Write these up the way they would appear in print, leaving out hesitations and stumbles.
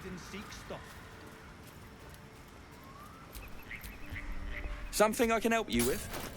hide-and-seek stuff. Something I can help you with?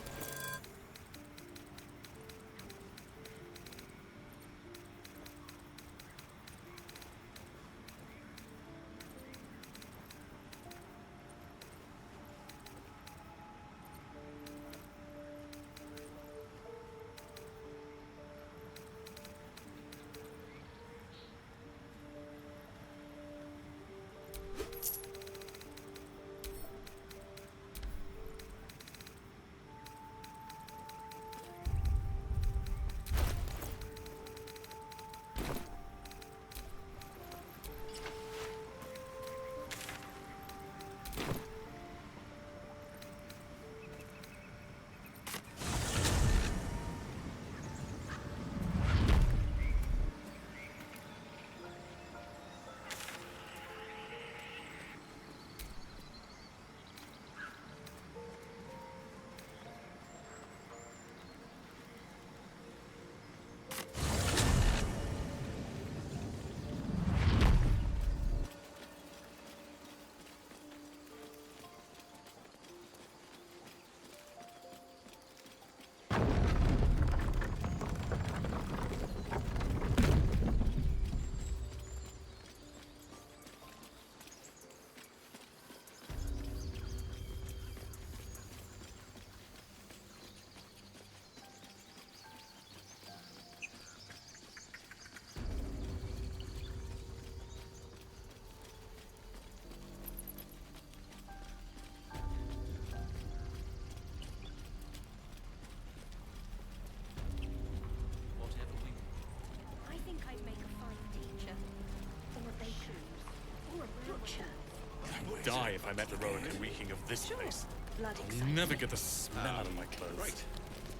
Die if I met a road reeking of this place. I'll never get the smell out of my clothes. Right.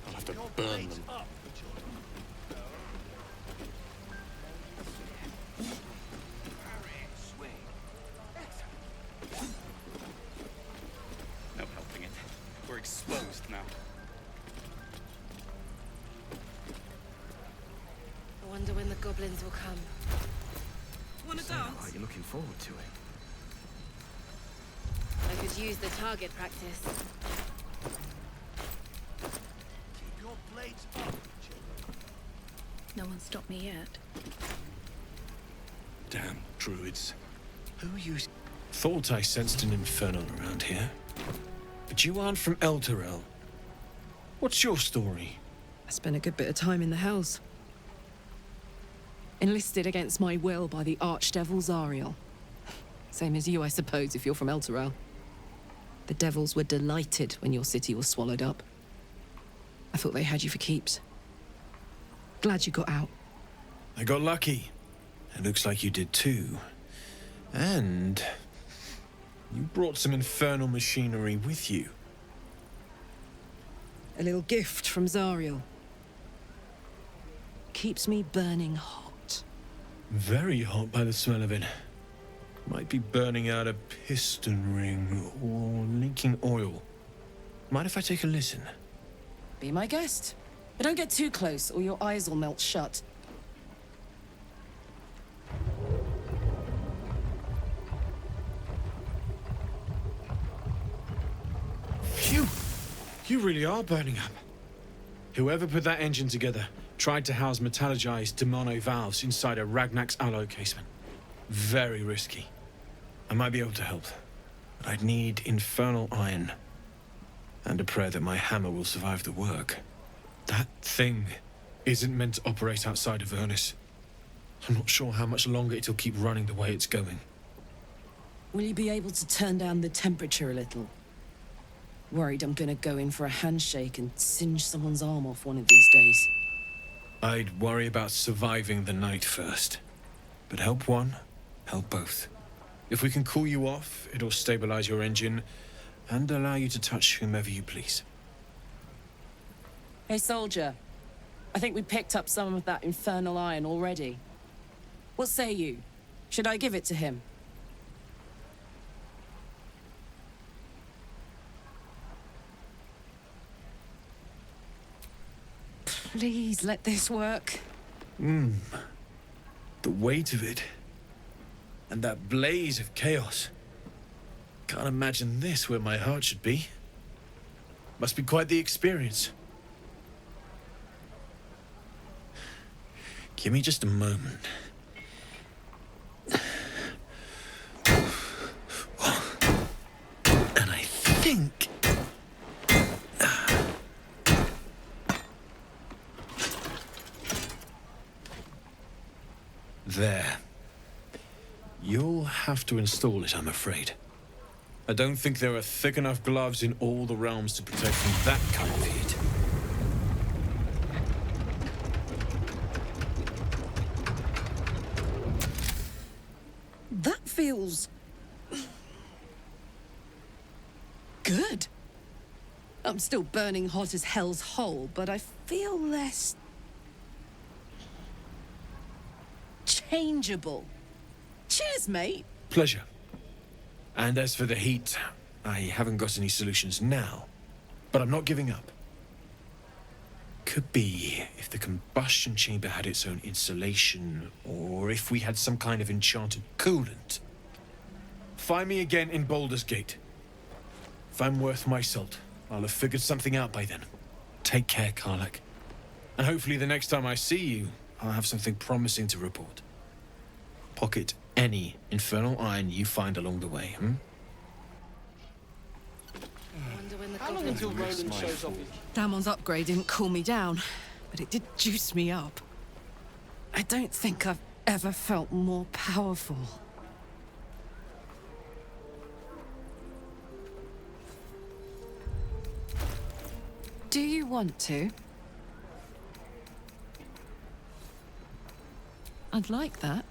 I'll have to burn them. No helping it. We're exposed now. I wonder when the goblins will come. Wanna dance? Are you looking forward to it? I could use the target practice. Keep your blades up, children. No one stopped me yet. Damn druids. Who you... Thought I sensed an infernal around here. But you aren't from Elturel. What's your story? I spent a good bit of time in the Hells. Enlisted against my will by the Archdevil Zariel. Same as you, I suppose, if you're from Elturel. The devils were delighted when your city was swallowed up. I thought they had you for keeps. Glad you got out. I got lucky. It looks like you did too. And you brought some infernal machinery with you. A little gift from Zariel. Keeps me burning hot. Very hot by the smell of it. Might be burning out a piston ring or leaking oil. Mind if I take a listen? Be my guest. But don't get too close or your eyes will melt shut. Phew! You really are burning up. Whoever put that engine together tried to house metallurgized Demono valves inside a Ragnak's alloy casement. Very risky. I might be able to help, but I'd need infernal iron. And a prayer that my hammer will survive the work. That thing isn't meant to operate outside of Vernus. I'm not sure how much longer it'll keep running the way it's going. Will you be able to turn down the temperature a little? Worried I'm gonna go in for a handshake and singe someone's arm off one of these days. I'd worry about surviving the night first. But help one, help both. If we can cool you off, it'll stabilize your engine and allow you to touch whomever you please. Hey, soldier. I think we picked up some of that infernal iron already. What say you? Should I give it to him? Please let this work. The weight of it. And that blaze of chaos. Can't imagine this where my heart should be. Must be quite the experience. Give me just a moment. And I think... There. You'll have to install it, I'm afraid. I don't think there are thick enough gloves in all the realms to protect from that kind of heat. That feels... good. I'm still burning hot as hell's hole, but I feel less... changeable. Cheers, mate. Pleasure. And as for the heat, I haven't got any solutions now, but I'm not giving up. Could be if the combustion chamber had its own insulation, or if we had some kind of enchanted coolant. Find me again in Baldur's Gate. If I'm worth my salt, I'll have figured something out by then. Take care, Karlach. And hopefully the next time I see you, I'll have something promising to report. Pocket any infernal iron you find along the way, I wonder when the How long goblins until will Roland shows off his... Damon's upgrade didn't cool me down, but it did juice me up. I don't think I've ever felt more powerful. Do you want to? I'd like that.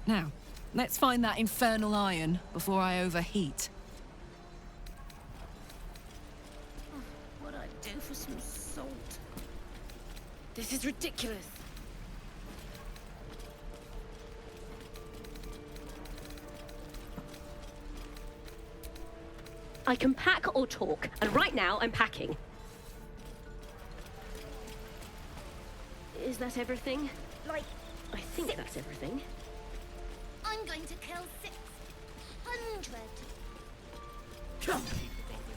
Now, let's find that infernal iron before I overheat. What I'd do for some salt. This is ridiculous. I can pack or talk, and right now I'm packing. Is that everything? Like, I think that's everything. I'm going to kill 600.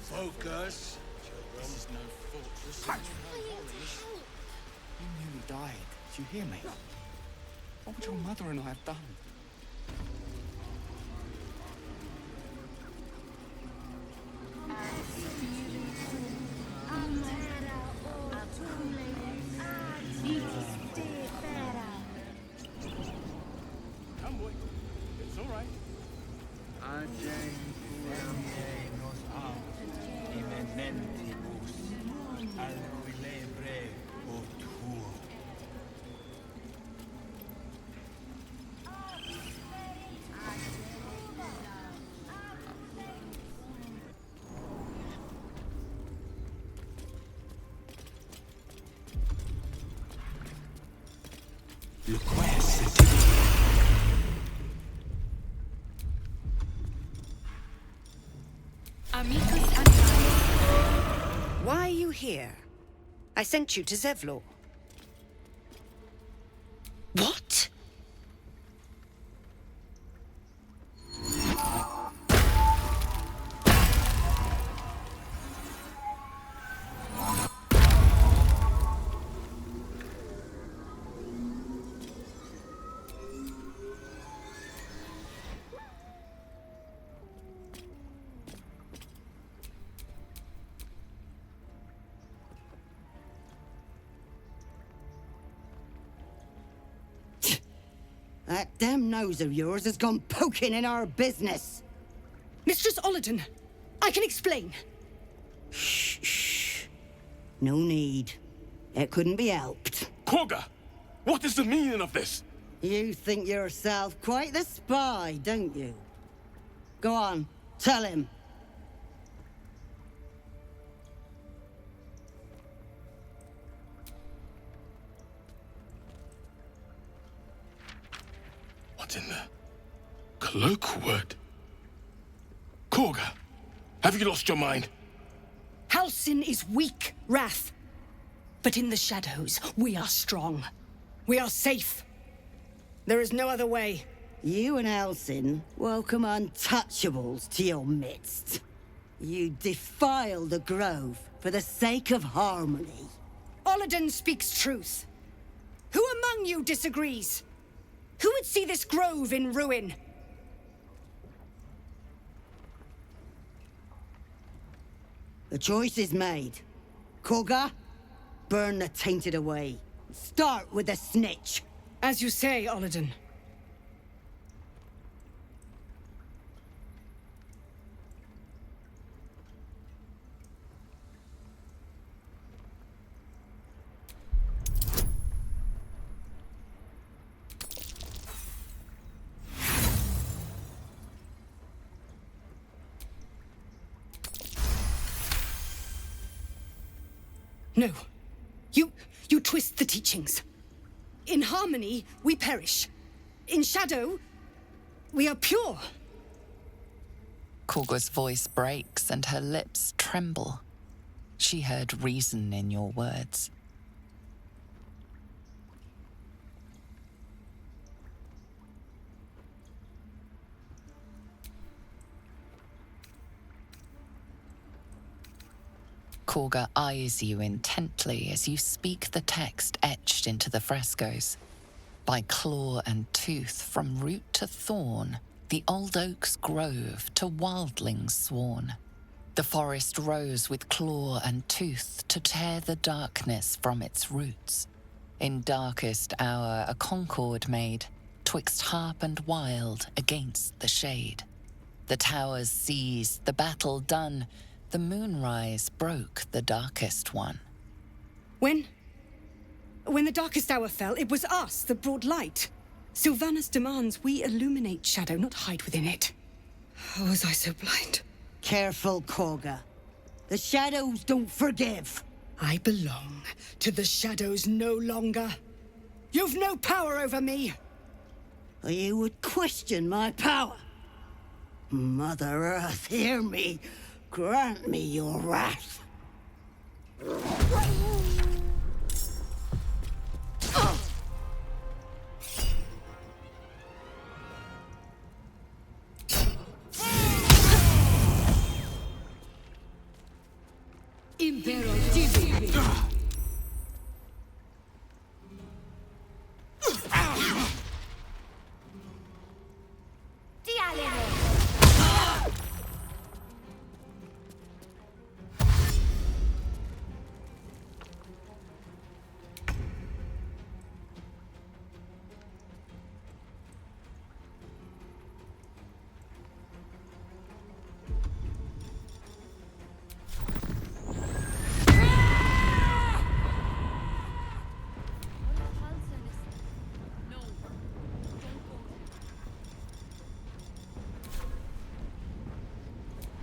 Focus. This is no fortress. You nearly died. Did you hear me? What would your mother and I have done? Come, boy. It's all right. Why are you here? I sent you to Zevlor. What? That damn nose of yours has gone poking in our business. Mistress Ollerton, I can explain. Shh, shh. No need. It couldn't be helped. Quagga! What is the meaning of this? You think yourself quite the spy, don't you? Go on, tell him. What's in the cloak word? Quagga, have you lost your mind? Halsin is weak, Wrath. But in the shadows, we are strong. We are safe. There is no other way. You and Elsin welcome untouchables to your midst. You defile the grove for the sake of harmony. Olladin speaks truth. Who among you disagrees? Who would see this grove in ruin? The choice is made. Koga, burn the tainted away. Start with the snitch. As you say, Olladin. No. You twist the teachings. In harmony, we perish. In shadow, we are pure. Korga's voice breaks and her lips tremble. She heard reason in your words. Korga eyes you intently as you speak the text etched into the frescoes. By claw and tooth, from root to thorn, the old oak's grove to wildlings sworn. The forest rose with claw and tooth to tear the darkness from its roots. In darkest hour a concord made, twixt harp and wild against the shade. The towers seized, the battle done, the moonrise broke the darkest one. When the darkest hour fell, it was us that brought light. Sylvanas demands we illuminate shadow, not hide within it. How was I so blind? Careful, Koga. The shadows don't forgive. I belong to the shadows no longer. You've no power over me. You would question my power. Mother Earth, hear me. Grant me your wrath. Impero Divi.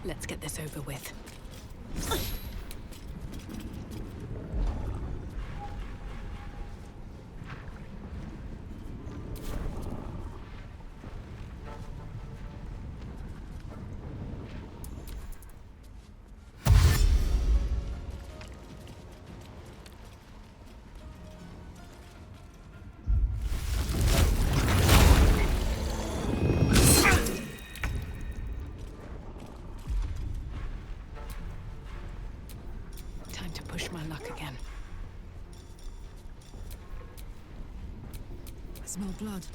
Let's get this over with. Smell blood.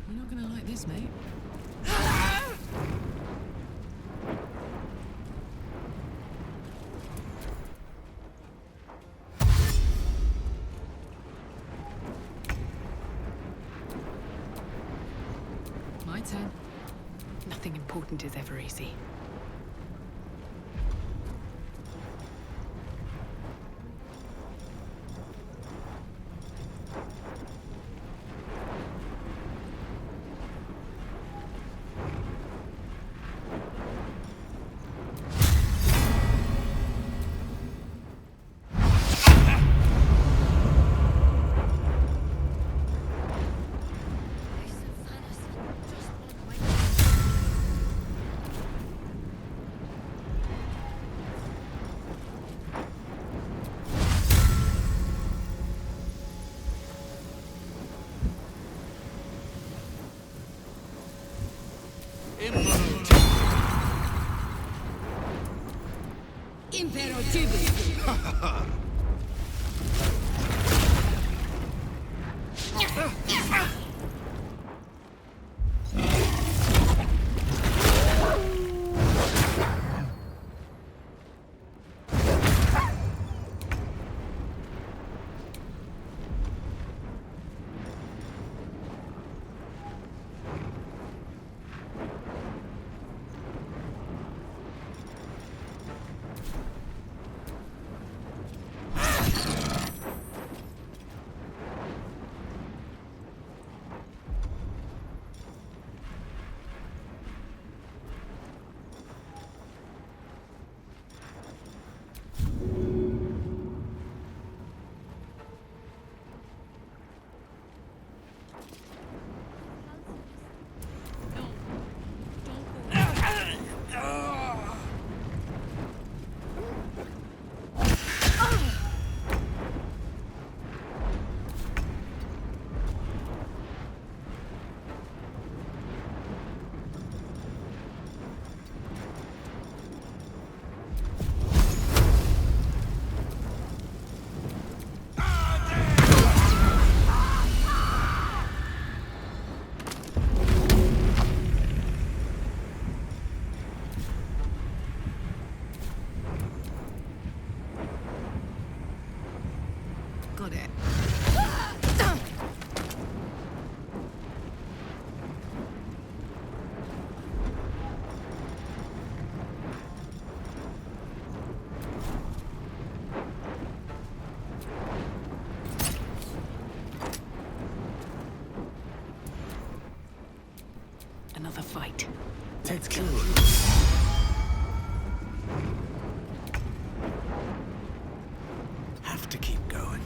You're not gonna like this, mate. turn. Nothing important is ever easy. Impero Jubilee. Got it. Another fight. Let's go. Have to keep going.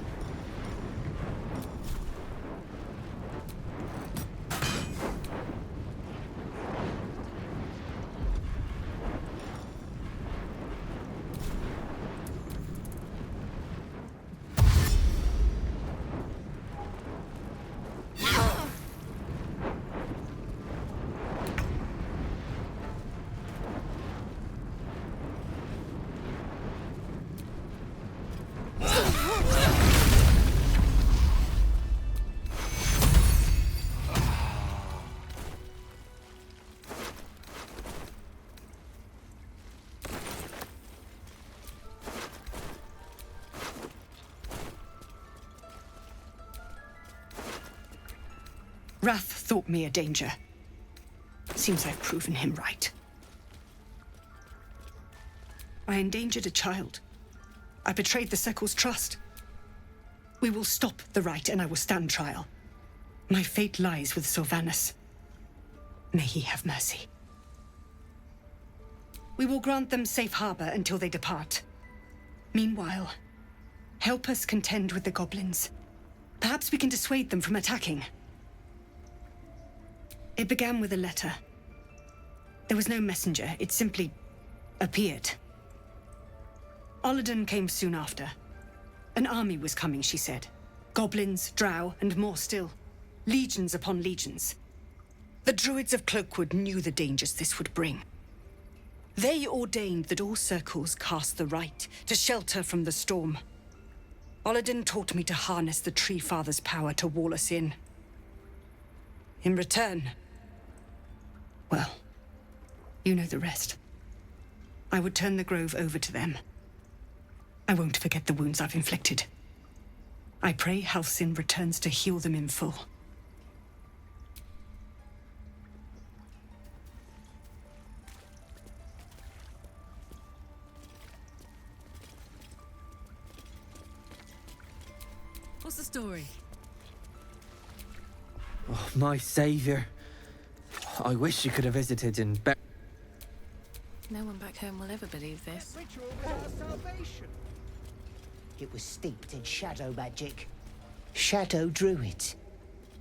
Wrath thought me a danger. Seems I've proven him right. I endangered a child. I betrayed the Sekul's trust. We will stop the right and I will stand trial. My fate lies with Sylvanus. May he have mercy. We will grant them safe harbor until they depart. Meanwhile, help us contend with the goblins. Perhaps we can dissuade them from attacking. It began with a letter. There was no messenger, it simply appeared. Olladin came soon after. An army was coming, she said. Goblins, drow, and more still. Legions upon legions. The druids of Cloakwood knew the dangers this would bring. They ordained that all circles cast the right to shelter from the storm. Olladin taught me to harness the Tree Father's power to wall us in. In return, well, you know the rest. I would turn the grove over to them. I won't forget the wounds I've inflicted. I pray Halcyon returns to heal them in full. story? Oh, my savior. I wish you could have visited in No one back home will ever believe this. Ritual was our salvation. It was steeped in shadow magic. Shadow druids.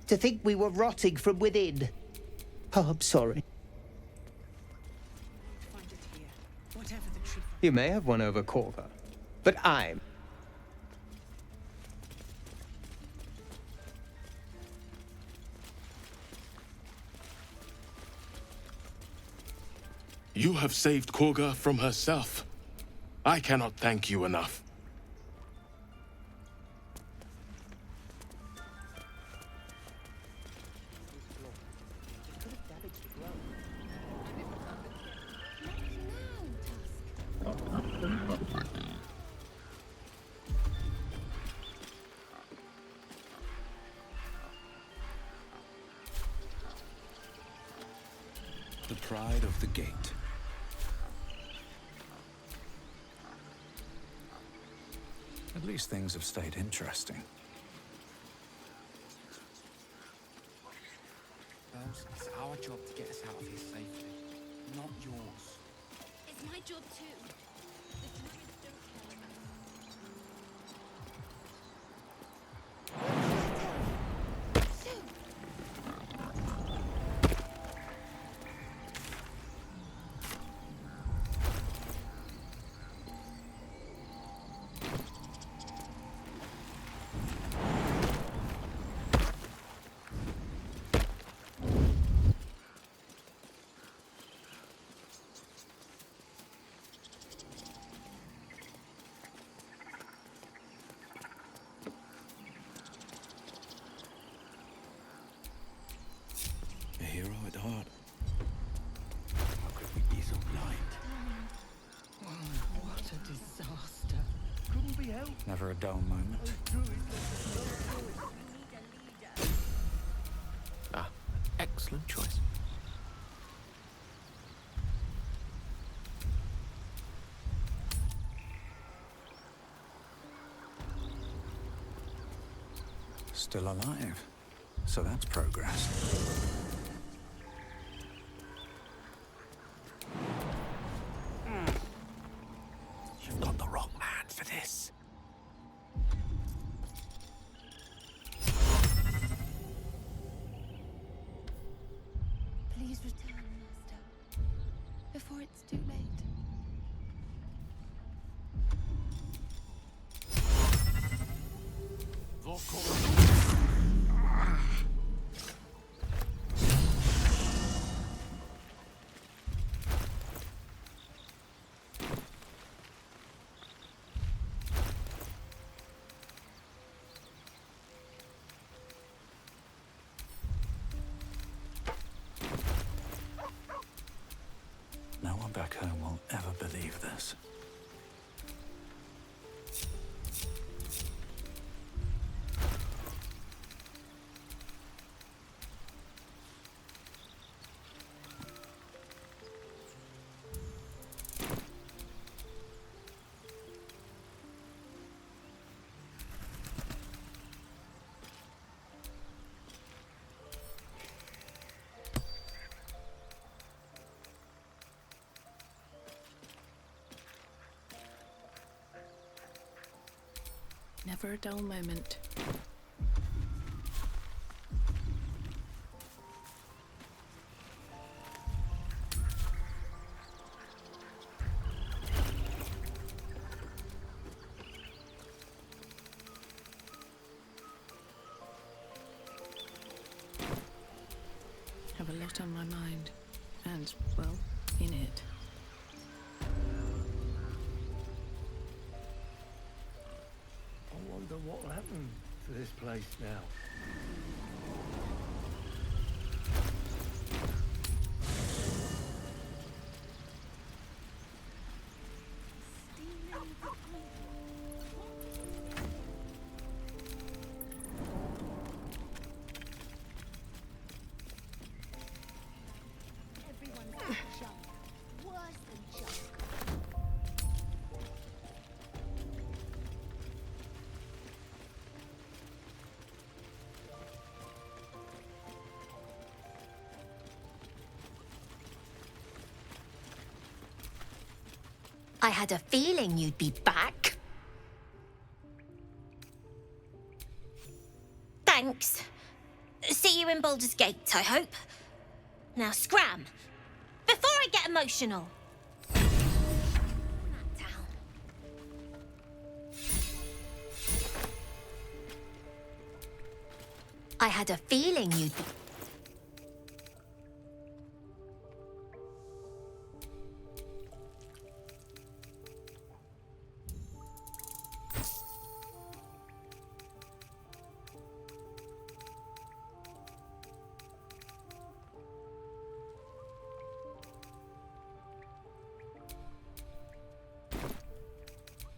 To think we were rotting from within. Oh, I'm sorry. Find it here. Whatever the truth. You may have won over Korva, but I'm... You have saved Korga from herself. I cannot thank you enough. The pride of the gate. At least things have stayed interesting. Bells, it's our job to get us out of here safely, not yours. It's my job too. The druids don't care about us. So, A hero at heart. How could we be so blind? What a disaster. Couldn't be helped. Never a dull moment. Ah, excellent choice. Still alive. So that's progress. You've got the wrong man for this. please return, Master, before it's too late. No one back home will ever believe this. Never a dull moment. Have a lot on my mind, and, well, in it. I wonder what will happen to this place now. Everyone's junk. Worse than junk. I had a feeling you'd be back. Thanks. See you in Baldur's Gate, I hope. Now scram, before I get emotional. I had a feeling you'd be...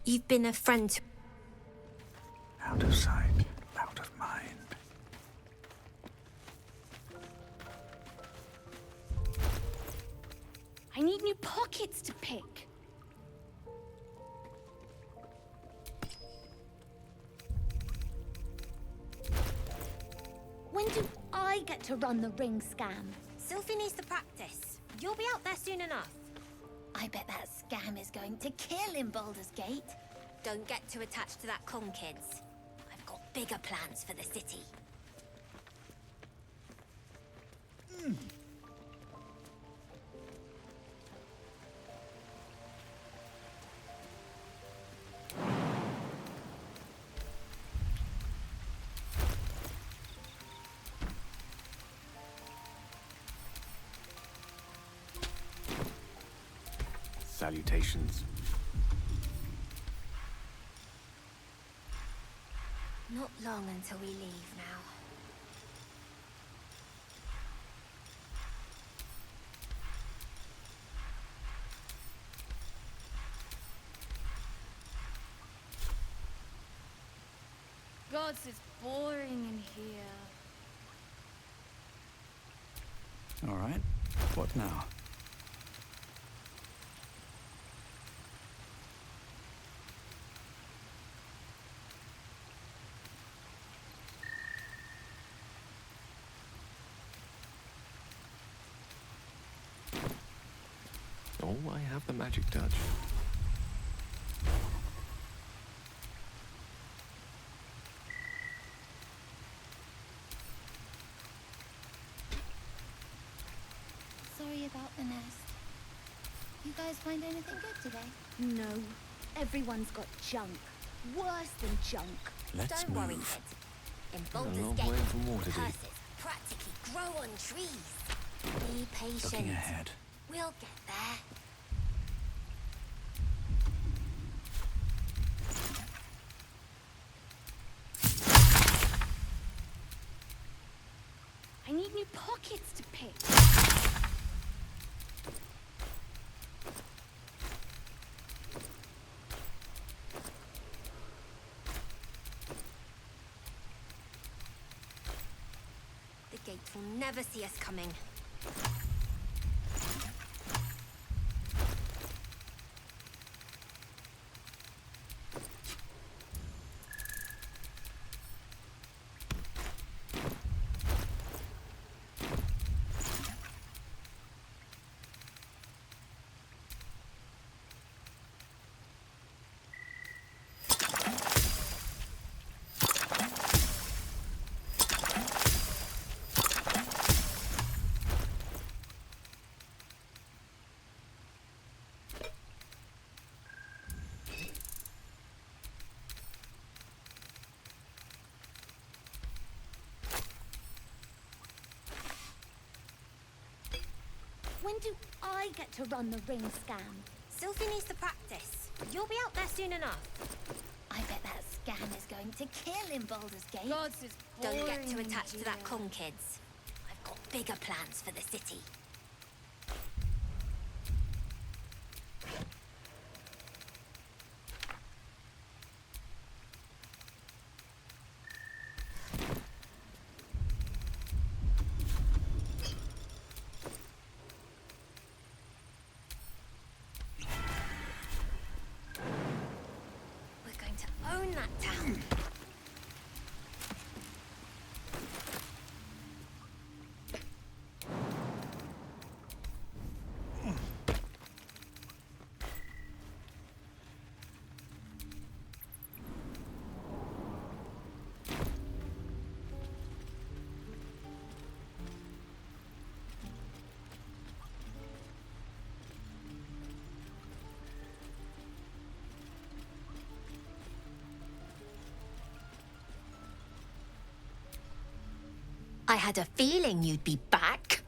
You've been a friend to... Out of sight, out of mind. I need new pockets to pick. When do I get to run the ring scam? Sylphie needs to practice. You'll be out there soon enough. I bet that scam is going to kill in Baldur's Gate. Don't get too attached to that con, kids. I've got bigger plans for the city. Salutations. Not long until we leave now. God, it's boring in here. All right. What now? Oh, I have the magic touch. Sorry about the nest. You guys find anything good today? No. Everyone's got junk. Worse than junk. Let's Don't worry, move. kids. In A Baldur's long Gate, way from Waterdeep. curses practically grow on trees. Be patient. Looking ahead. We'll get there. I need new pockets to pick. The gate will never see us coming. When do I get to run the ring scam? Sylphie needs to practice. You'll be out there soon enough. I bet that scam is going to kill in Baldur's Gate. God, it's boring. Don't get too attached to that here. con, kids. I've got bigger plans for the city. We're going to own that town. I had a feeling you'd be back.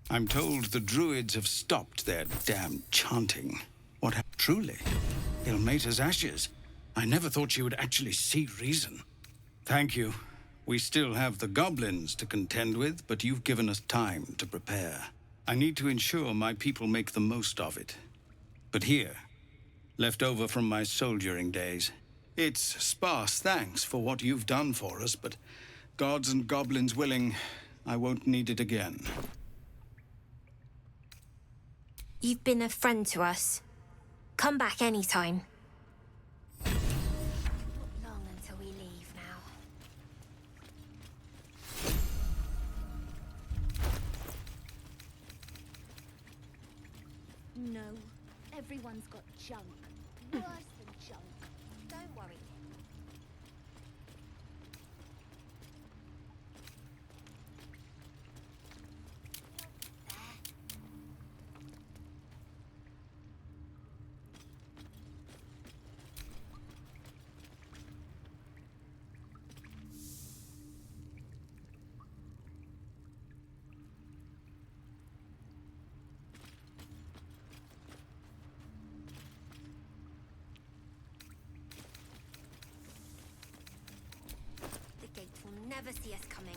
I'm told the druids have stopped their damn chanting. What truly? Ilmater's ashes. I never thought she would actually see reason. Thank you. We still have the goblins to contend with, but you've given us time to prepare. I need to ensure my people make the most of it. But here, left over from my soldiering days, it's sparse thanks for what you've done for us, but gods and goblins willing, I won't need it again. You've been a friend to us. Come back anytime. Not long until we leave now. No, everyone's got junk. Worse than junk. Don't worry. The gate will never see us coming.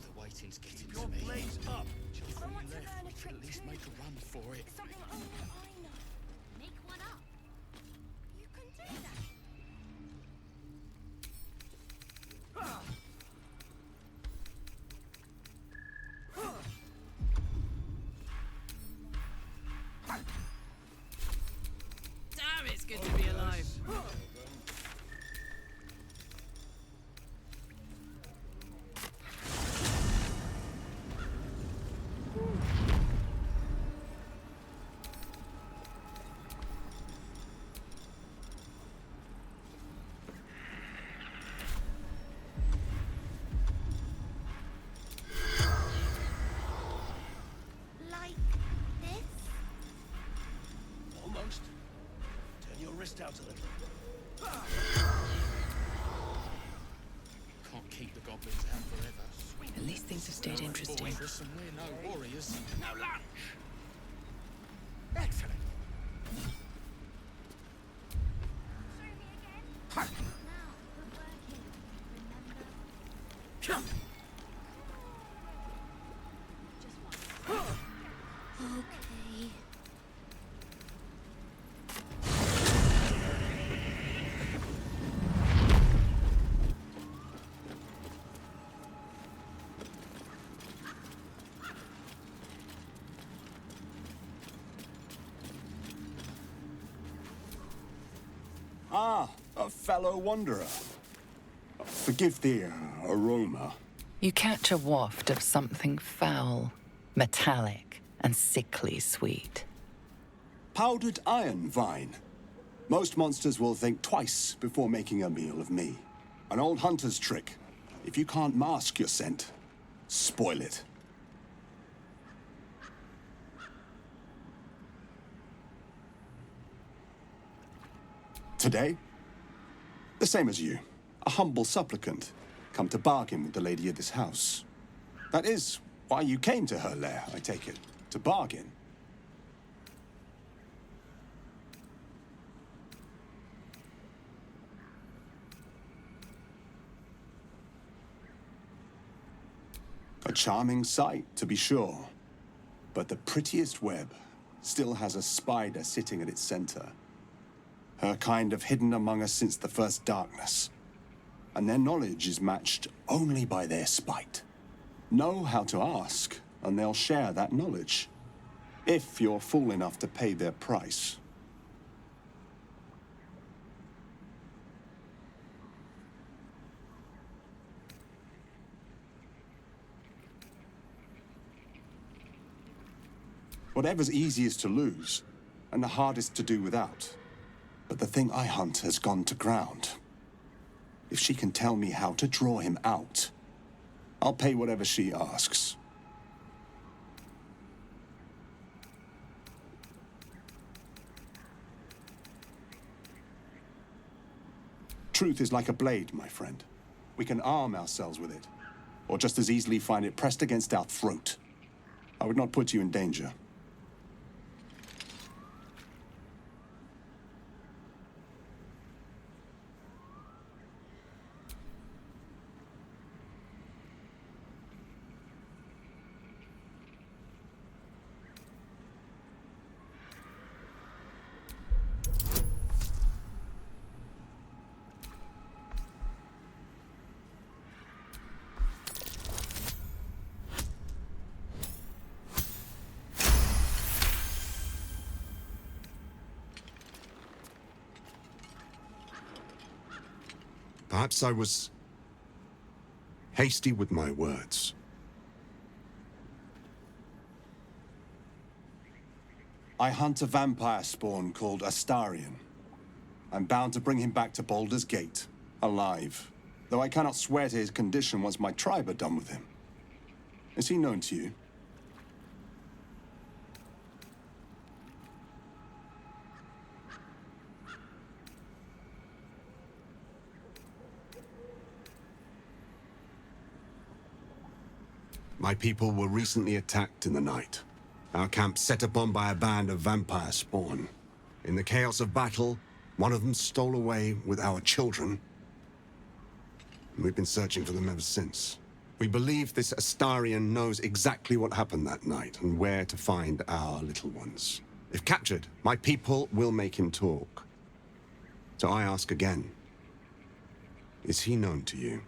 The waiting's getting to me. Blades up. I want to learn a trick At least too. make a run for it. Something only I know. Make one up. You can do that. Damn, it's good to be alive. Like this? Almost. Turn your wrist out a little. Can't keep the goblins out forever. At least things have stayed interesting. Boys, and we're no warriors. No lunch! Excellent. Okay. Ah, a fellow wanderer. Forgive the aroma. You catch a waft of something foul, metallic, and sickly sweet. Powdered iron vine. Most monsters will think twice before making a meal of me. An old hunter's trick. If you can't mask your scent, spoil it. Today, the same as you. A humble supplicant, come to bargain with the lady of this house. That is why you came to her lair, I take it. To bargain. A charming sight, to be sure. But the prettiest web still has a spider sitting at its center. Her kind have hidden among us since the first darkness. And their knowledge is matched only by their spite. Know how to ask, and they'll share that knowledge. If you're fool enough to pay their price. Whatever's easiest to lose, and the hardest to do without. But the thing I hunt has gone to ground. If she can tell me how to draw him out, I'll pay whatever she asks. Truth is like a blade, my friend. We can arm ourselves with it, or just as easily find it pressed against our throat. I would not put you in danger. Perhaps I was hasty with my words. I hunt a vampire spawn called Astarion. I'm bound to bring him back to Baldur's Gate, alive. Though I cannot swear to his condition once my tribe are done with him. Is he known to you? My people were recently attacked in the night. Our camp set upon by a band of vampire spawn. In the chaos of battle, one of them stole away with our children. And we've been searching for them ever since. We believe this Astarion knows exactly what happened that night and where to find our little ones. If captured, my people will make him talk. So I ask again, is he known to you?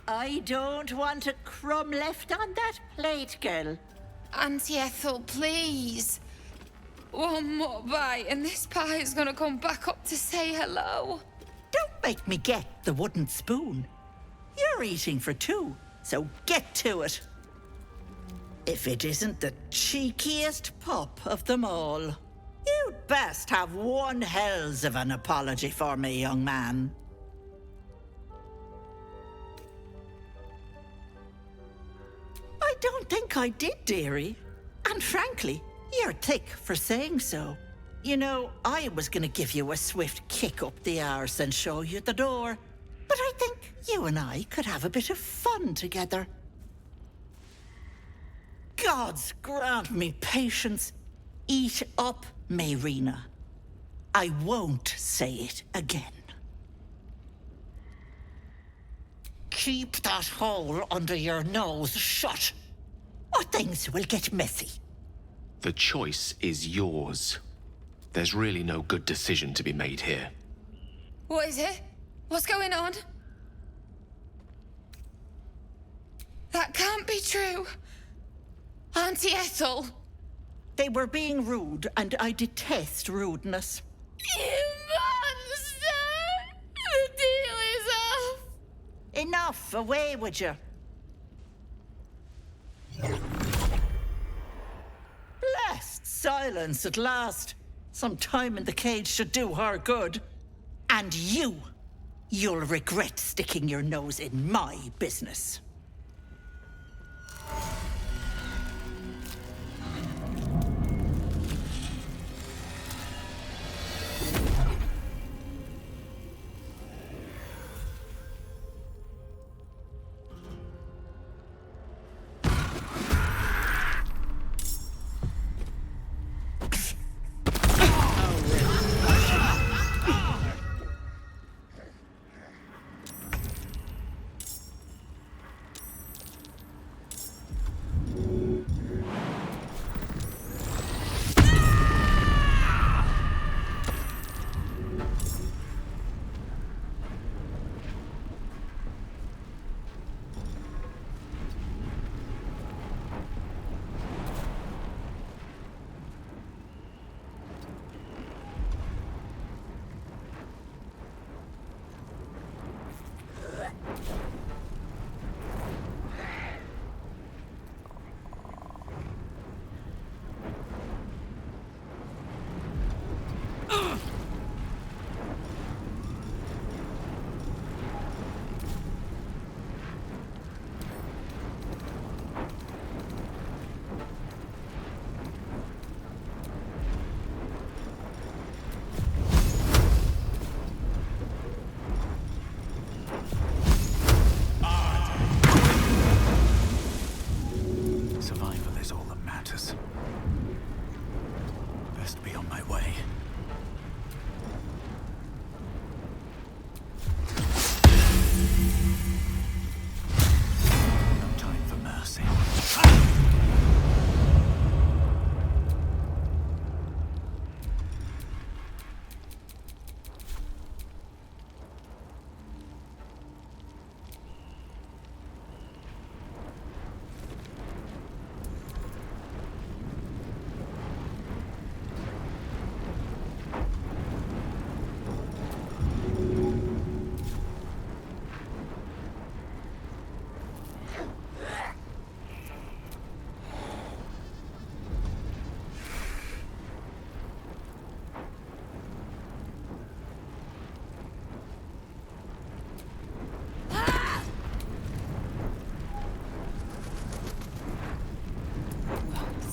I don't want a crumb left on that plate, girl. Auntie Ethel, please. One more bite and this pie is gonna come back up to say hello. Don't make me get the wooden spoon. You're eating for two, so get to it. If it isn't the cheekiest pup of them all. You'd best have one hells of an apology for me, young man. I don't think I did, dearie. And frankly, you're thick for saying so. You know, I was gonna give you a swift kick up the arse and show you the door. But I think you and I could have a bit of fun together. Gods grant me patience. Eat up, Mayrina. I won't say it again. Keep that hole under your nose shut, or things will get messy. The choice is yours. There's really no good decision to be made here. What is it? What's going on? That can't be true. Auntie Ethel. They were being rude, and I detest rudeness. You monster! The deal is off! Enough, away with you. silence at last. Some time in the cage should do her good. And you'll regret sticking your nose in my business. Survival is all that matters. Best be on my way. No time for mercy.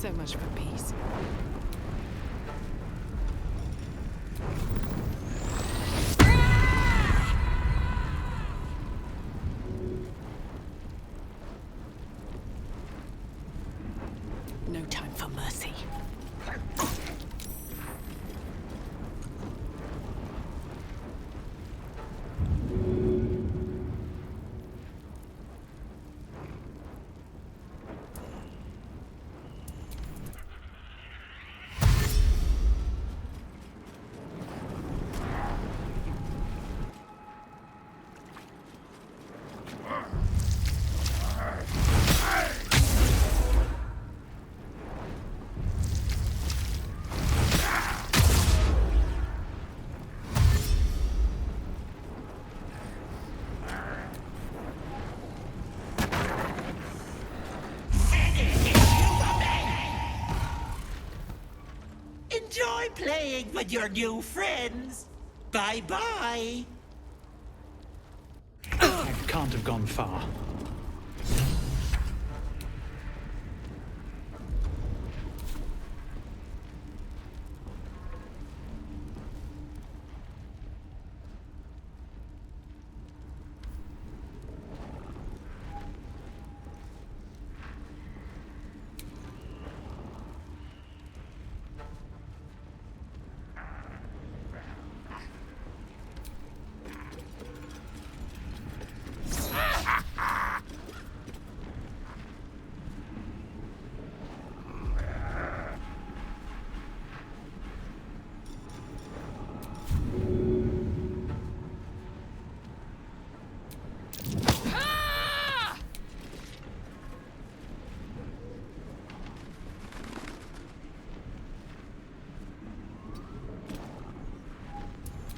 So much for peace. No time for mercy. Enjoy playing with your new friends. Bye-bye. I can't have gone far.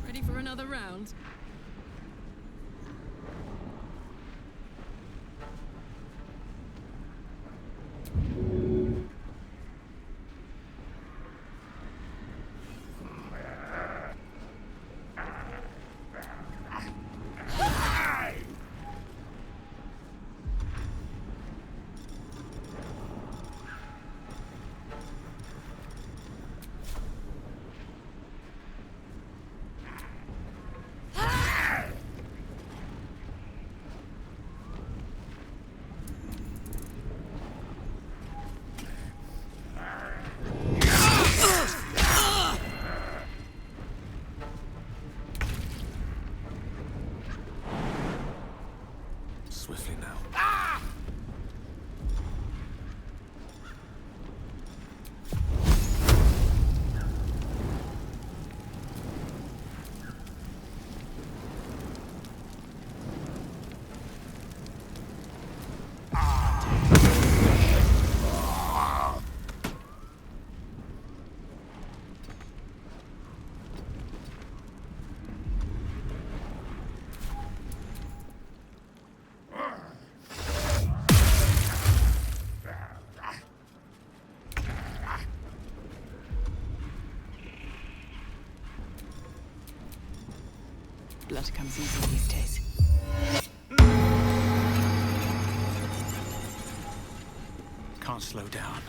Ready for another round? Blood comes easy these days. Can't slow down.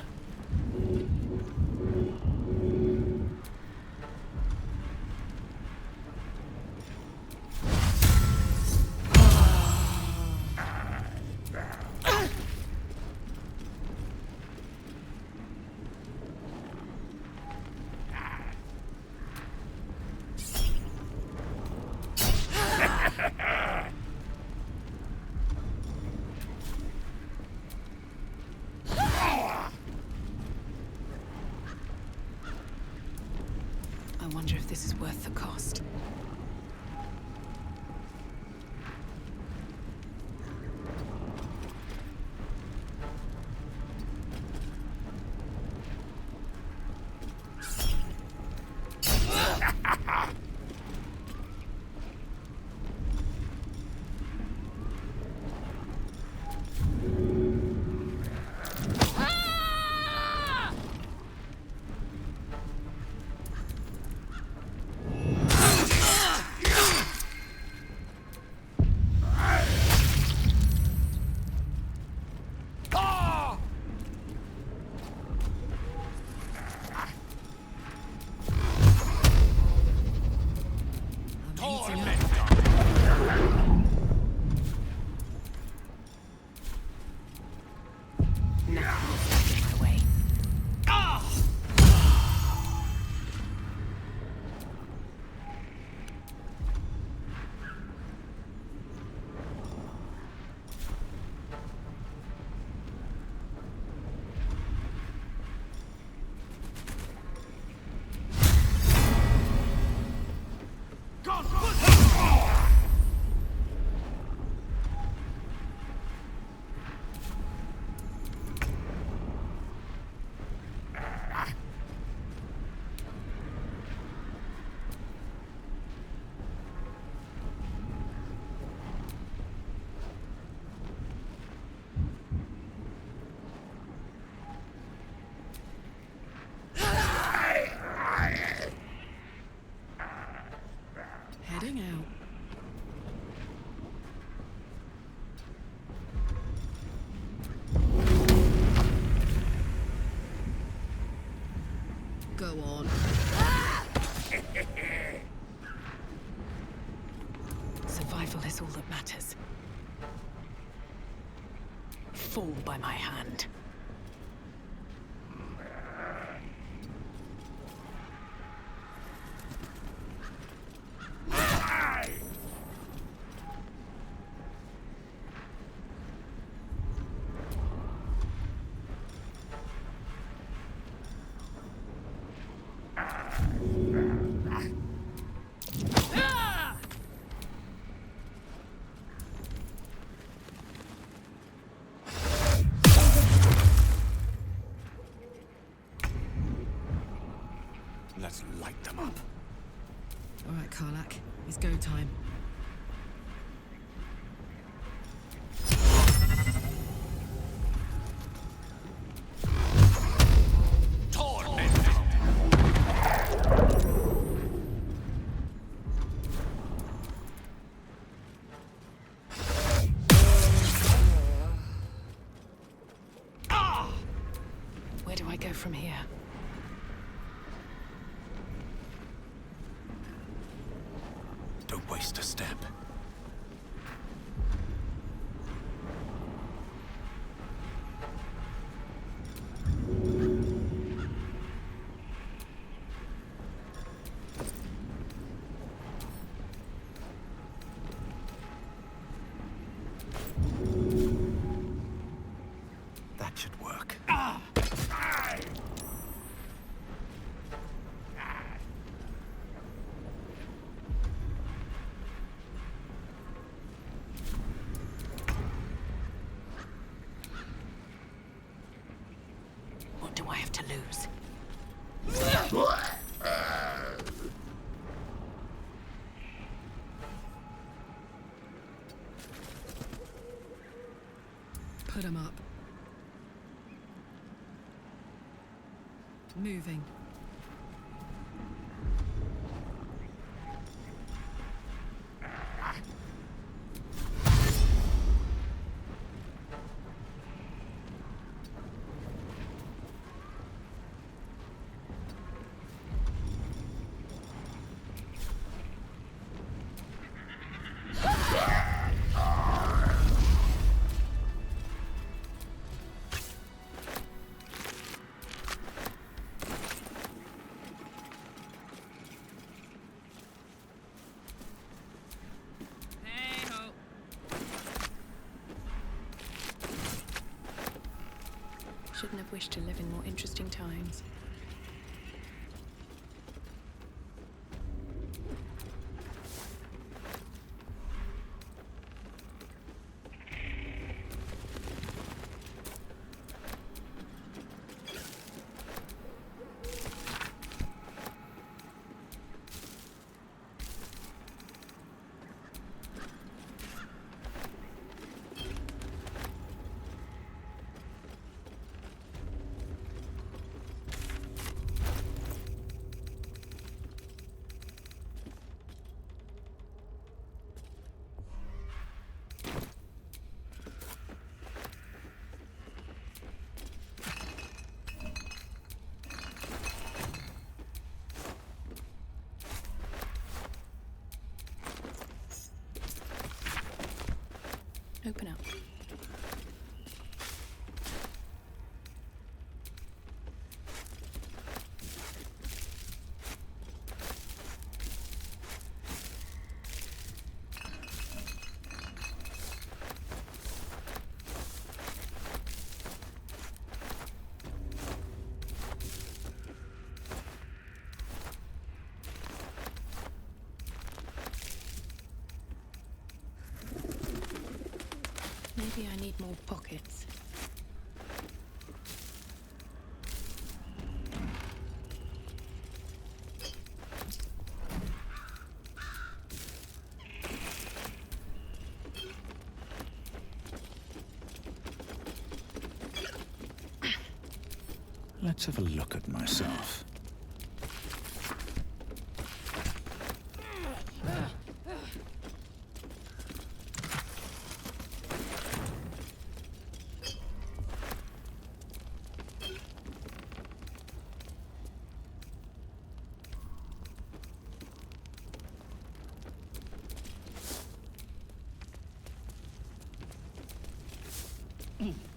I wonder if this is worth the cost. Heading out. Go on. Survival is all that matters. Fall by my hand. Let's light them up. All right, Karlak. It's go time. Where do I go from here? Don't waste a step. That should work. What do I have to lose? Put 'em up. Moving. shouldn't have wished to live in more interesting times. Open up. Maybe I need more pockets. Let's have a look at myself. Mm.